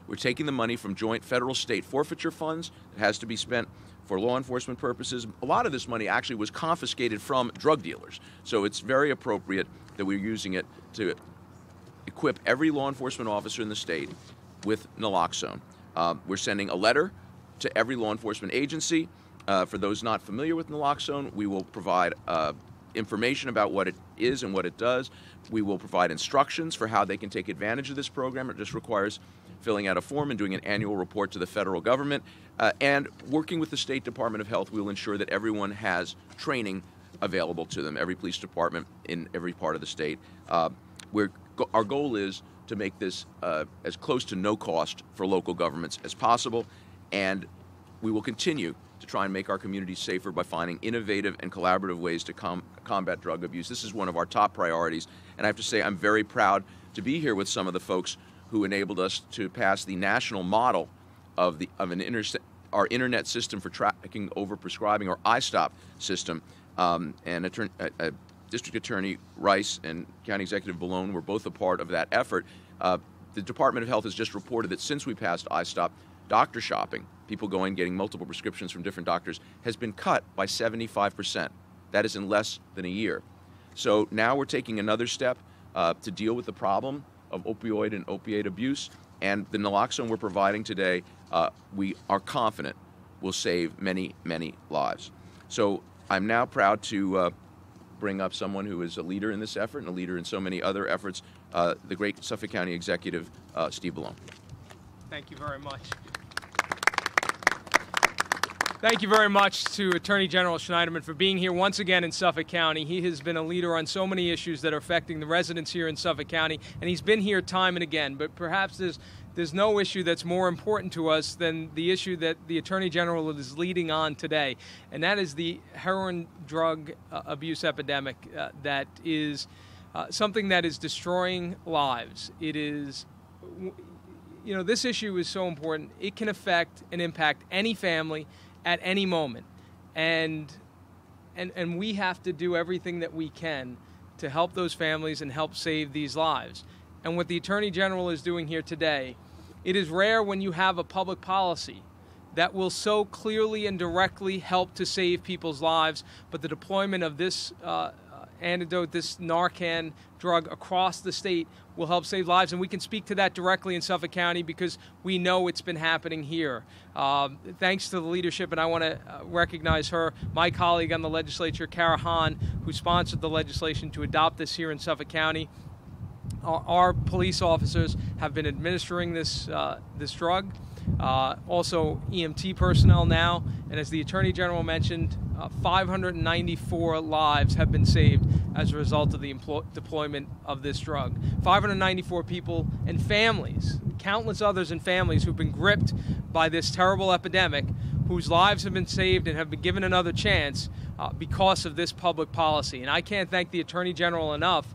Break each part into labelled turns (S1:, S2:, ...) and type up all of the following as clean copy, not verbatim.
S1: We're taking the money from joint federal-state forfeiture funds that has to be spent for law enforcement purposes. A lot of this money actually was confiscated from drug dealers. So it's very appropriate that we're using it to equip every law enforcement officer in the state with naloxone. We're sending a letter to every law enforcement agency. For those not familiar with naloxone, we will provide information about what it is and what it does. We will provide instructions for how they can take advantage of this program. It just requires filling out a form and doing an annual report to the federal government. And working with the State Department of Health, we will ensure that everyone has training available to them, every police department in every part of the state. Our goal is to make this as close to no cost for local governments as possible, and we will continue to try and make our communities safer by finding innovative and collaborative ways to combat drug abuse. This is one of our top priorities, and I have to say I'm very proud to be here with some of the folks who enabled us to pass the national model of our internet system for tracking overprescribing, or ISTOP system, and District Attorney Rice and County Executive Ballone were both a part of that effort. The Department of Health has just reported that since we passed ISTOP, doctor shopping, people going getting multiple prescriptions from different doctors, has been cut by 75%. That is in less than a year. So now we're taking another step to deal with the problem of opioid and opiate abuse, and the naloxone we're providing today, we are confident will save many, many lives. So I'm now proud to bring up someone who is a leader in this effort and a leader in so many other efforts, the great Suffolk County Executive, Steve Ballone.
S2: Thank you very much. Thank you very much to Attorney General Schneiderman for being here once again in Suffolk County. He has been a leader on so many issues that are affecting the residents here in Suffolk County, and he's been here time and again. But perhaps there's no issue that's more important to us than the issue that the Attorney General is leading on today, and that is the heroin drug abuse epidemic that is something that is destroying lives. It is, you know, this issue is so important. It can affect and impact any family at any moment, and we have to do everything that we can to help those families and help save these lives. And what the Attorney General is doing here today, it is rare when you have a public policy that will so clearly and directly help to save people's lives, but the deployment of this antidote, this Narcan drug across the state will help save lives, and we can speak to that directly in Suffolk County because we know it's been happening here. Thanks to the leadership, and I want to recognize her, my colleague on the legislature, Kara Hahn, who sponsored the legislation to adopt this here in Suffolk County. Our police officers have been administering this drug, also EMT personnel now, and as the Attorney General mentioned, 594 lives have been saved as a result of the deployment of this drug. 594 people and families, countless others and families who've been gripped by this terrible epidemic, whose lives have been saved and have been given another chance because of this public policy. And I can't thank the Attorney General enough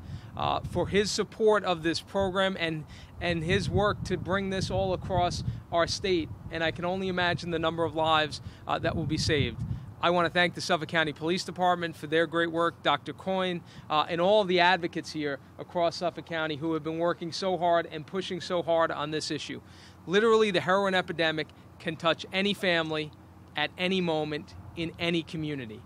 S2: for his support of this program and his work to bring this all across our state. And I can only imagine the number of lives that will be saved. I want to thank the Suffolk County Police Department for their great work, Dr. Coyne, and all of the advocates here across Suffolk County who have been working so hard and pushing so hard on this issue. Literally, the heroin epidemic can touch any family at any moment in any community.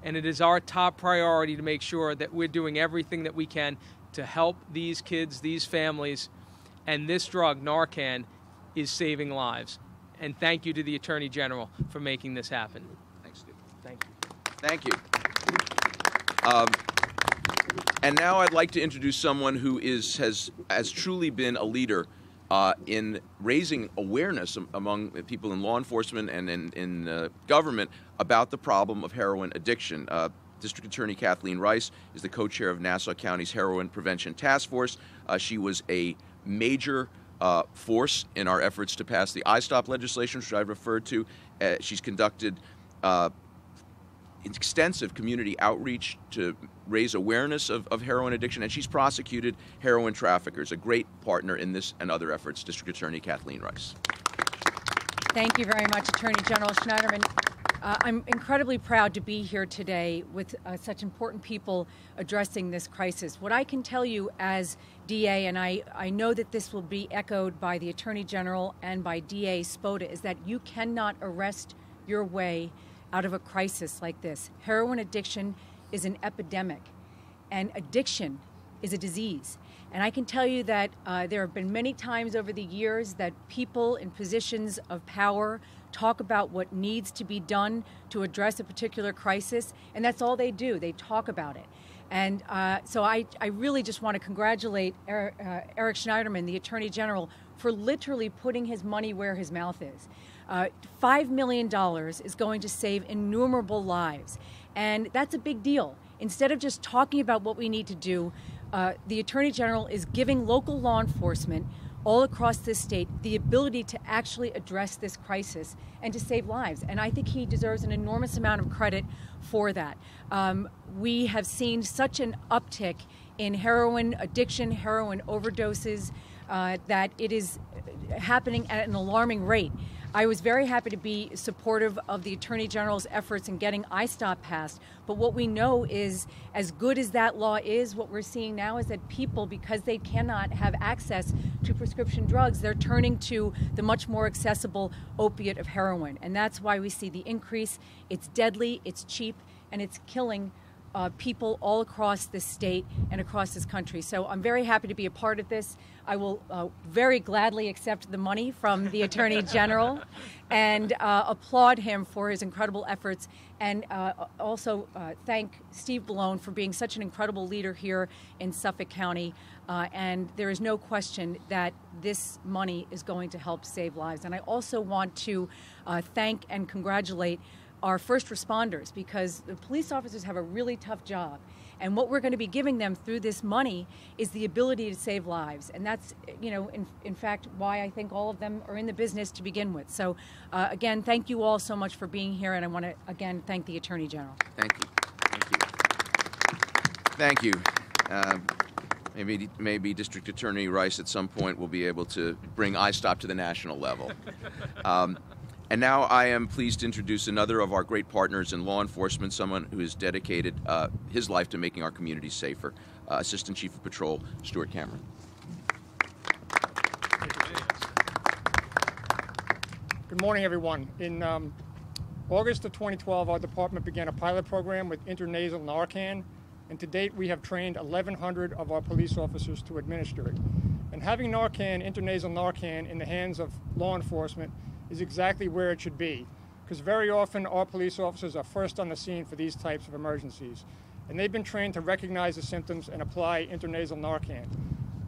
S2: And it is our top priority to make sure that we're doing everything that we can to help these kids, these families, and this drug, Narcan, is saving lives. And thank you to the Attorney General for making this happen.
S1: Thanks, Steve.
S2: Thank you.
S1: Thank you. And now I'd like to introduce someone who has truly been a leader in raising awareness among people in law enforcement and in government about the problem of heroin addiction. District Attorney Kathleen Rice is the co-chair of Nassau County's Heroin Prevention Task Force. She was a major force in our efforts to pass the ISTOP legislation, which I referred to. She's conducted extensive community outreach to raise awareness of heroin addiction, and she's prosecuted heroin traffickers, a great partner in this and other efforts. District Attorney Kathleen Rice.
S3: Thank you very much, Attorney General Schneiderman. I'm incredibly proud to be here today with such important people addressing this crisis. What I can tell you as DA, and I know that this will be echoed by the Attorney General and by DA Spoda, is that you cannot arrest your way out of a crisis like this. Heroin addiction is an epidemic, and addiction is a disease. And I can tell you that there have been many times over the years that people in positions of power talk about what needs to be done to address a particular crisis, and that's all they do. They talk about it. And so I really just want to congratulate Eric Schneiderman, the Attorney General, for literally putting his money where his mouth is. $5 million is going to save innumerable lives, and that's a big deal. Instead of just talking about what we need to do, the Attorney General is giving local law enforcement all across this state the ability to actually address this crisis and to save lives. And I think he deserves an enormous amount of credit for that. We have seen such an uptick in heroin addiction, heroin overdoses, that it is happening at an alarming rate. I was very happy to be supportive of the Attorney General's efforts in getting iStop passed, but what we know is, as good as that law is, what we're seeing now is that people, because they cannot have access to prescription drugs, they're turning to the much more accessible opiate of heroin. And that's why we see the increase. It's deadly, it's cheap, and it's killing people all across this state and across this country. So I'm very happy to be a part of this. I will very gladly accept the money from the Attorney General and applaud him for his incredible efforts, and also thank Steve Bellone for being such an incredible leader here in Suffolk County. And there is no question that this money is going to help save lives. And I also want to thank and congratulate our first responders, because the police officers have a really tough job. And what we're going to be giving them through this money is the ability to save lives. And that's, you know, in fact, why I think all of them are in the business to begin with. So, again, thank you all so much for being here. And I want to, again, thank the Attorney General.
S1: Thank you. Thank you. Thank you. Maybe District Attorney Rice at some point will be able to bring iStop to the national level. And now I am pleased to introduce another of our great partners in law enforcement, someone who has dedicated his life to making our communities safer, Assistant Chief of Patrol, Stuart Cameron.
S4: Good morning, everyone. In August of 2012, our department began a pilot program with intranasal Narcan, and to date we have trained 1,100 of our police officers to administer it. And having Narcan, intranasal Narcan, in the hands of law enforcement is exactly where it should be, because very often our police officers are first on the scene for these types of emergencies, and they've been trained to recognize the symptoms and apply intranasal Narcan.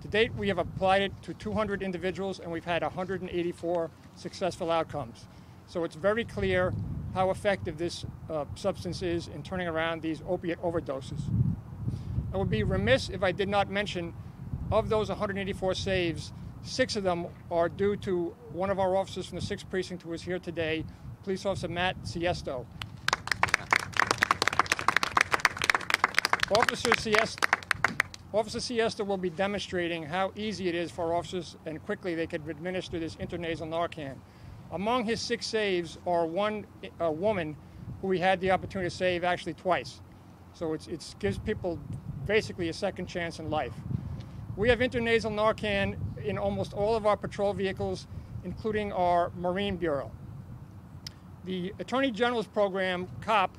S4: To date, we have applied it to 200 individuals, and we've had 184 successful outcomes. So it's very clear how effective this substance is in turning around these opiate overdoses. I would be remiss if I did not mention, of those 184 saves, 6 of them are due to one of our officers from the 6th Precinct who is here today, Police Officer Matt Siesto. Officer Siesto will be demonstrating how easy it is for officers and quickly they can administer this intranasal Narcan. Among his 6 saves are one woman who we had the opportunity to save actually twice. So it gives people basically a second chance in life. We have intranasal Narcan in almost all of our patrol vehicles, including our Marine Bureau. The Attorney General's program, COP,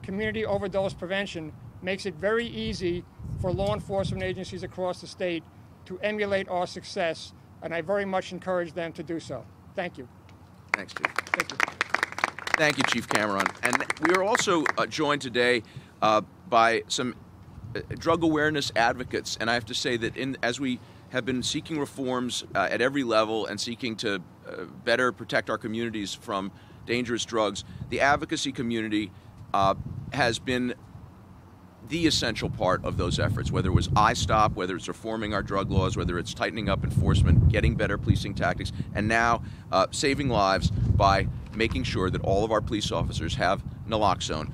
S4: Community Overdose Prevention, makes it very easy for law enforcement agencies across the state to emulate our success, and I very much encourage them to do so. Thank you.
S1: Thanks, Chief.
S4: Thank you.
S1: Thank you, Chief Cameron. And we are also joined today by some drug awareness advocates, and I have to say that as we have been seeking reforms at every level and seeking to better protect our communities from dangerous drugs, the advocacy community has been the essential part of those efforts, whether it was iStop, whether it's reforming our drug laws, whether it's tightening up enforcement, getting better policing tactics, and now saving lives by making sure that all of our police officers have Naloxone.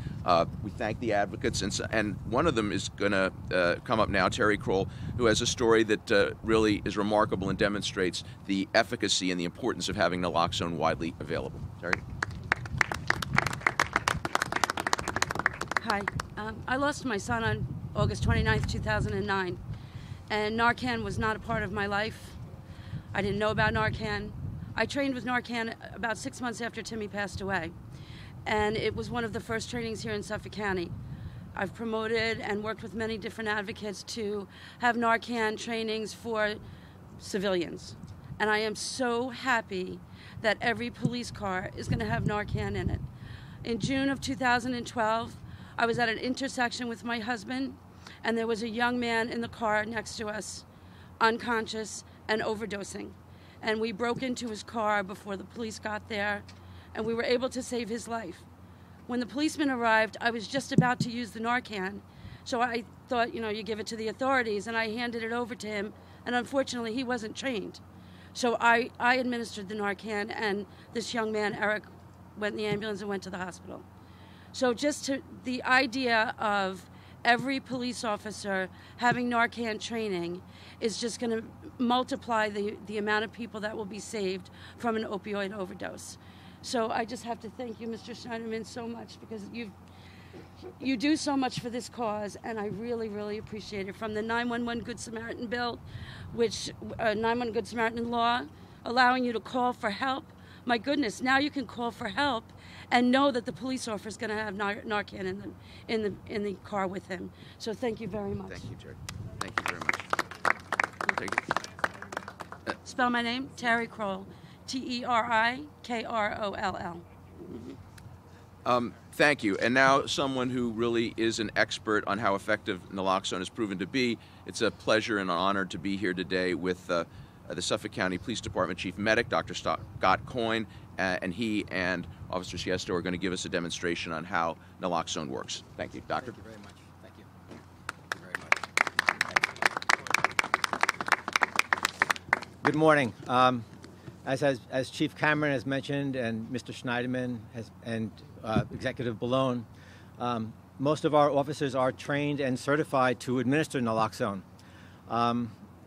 S1: We thank the advocates, and one of them is going to come up now, Terry Kroll, who has a story that really is remarkable and demonstrates the efficacy and the importance of having Naloxone widely available. Terry?
S5: Hi. I lost my son on August 29th, 2009, and Narcan was not a part of my life. I didn't know about Narcan. I trained with Narcan about 6 months after Timmy passed away, and it was one of the first trainings here in Suffolk County. I've promoted and worked with many different advocates to have Narcan trainings for civilians, and I am so happy that every police car is going to have Narcan in it. In June of 2012, I was at an intersection with my husband, and there was a young man in the car next to us, unconscious and overdosing. And we broke into his car before the police got there, and we were able to save his life. When the policeman arrived, I was just about to use the Narcan, so I thought, you give it to the authorities, and I handed it over to him, and unfortunately, he wasn't trained. So I administered the Narcan, and this young man, Eric, went in the ambulance and went to the hospital. So the idea of every police officer having Narcan training is just going to multiply the amount of people that will be saved from an opioid overdose. So I just have to thank you, Mr. Schneiderman, so much, because you do so much for this cause, and I really, really appreciate it. From the 911 Good Samaritan bill, which 911 Good Samaritan law, allowing you to call for help. My goodness, now you can call for help and know that the police officer is going to have Narcan in the car with him. So thank you very much.
S1: Thank you, Jerry. Thank you very much. Thank you.
S5: Spell my name, Terry Kroll, T-E-R-I-K-R-O-L-L.
S1: Thank you. And now someone who really is an expert on how effective Naloxone has proven to be. It's a pleasure and an honor to be here today with the Suffolk County Police Department Chief Medic, Dr. Scott Coyne, and he and Officer Siesto are going to give us a demonstration on how Naloxone works. Thank you, Doctor.
S6: Thank you very much. Thank you. Thank you very much. Good morning. As Chief Cameron has mentioned, and Mr. Schneiderman and Executive Ballone, most of our officers are trained and certified to administer Naloxone.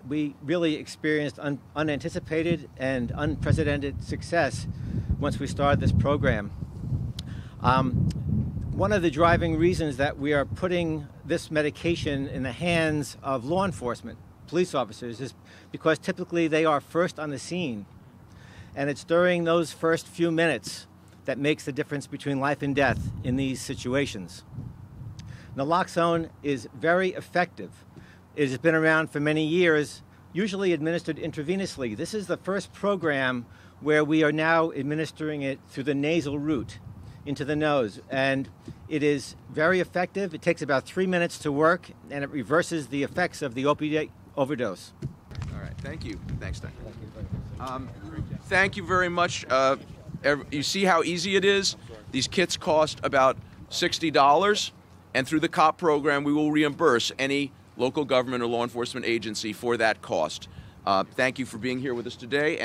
S6: We really experienced unanticipated and unprecedented success once we started this program. One of the driving reasons that we are putting this medication in the hands of law enforcement, police officers, is because typically they are first on the scene. And it's during those first few minutes that makes the difference between life and death in these situations. Naloxone is very effective. It has been around for many years, usually administered intravenously. This is the first program where we are now administering it through the nasal route into the nose. And it is very effective. It takes about 3 minutes to work, and it reverses the effects of the opioid overdose.
S1: All right. Thank you. Thanks, Doctor. Thank you very much. You see how easy it is? These kits cost about $60, and through the COP program, we will reimburse any local government or law enforcement agency for that cost. Thank you for being here with us today.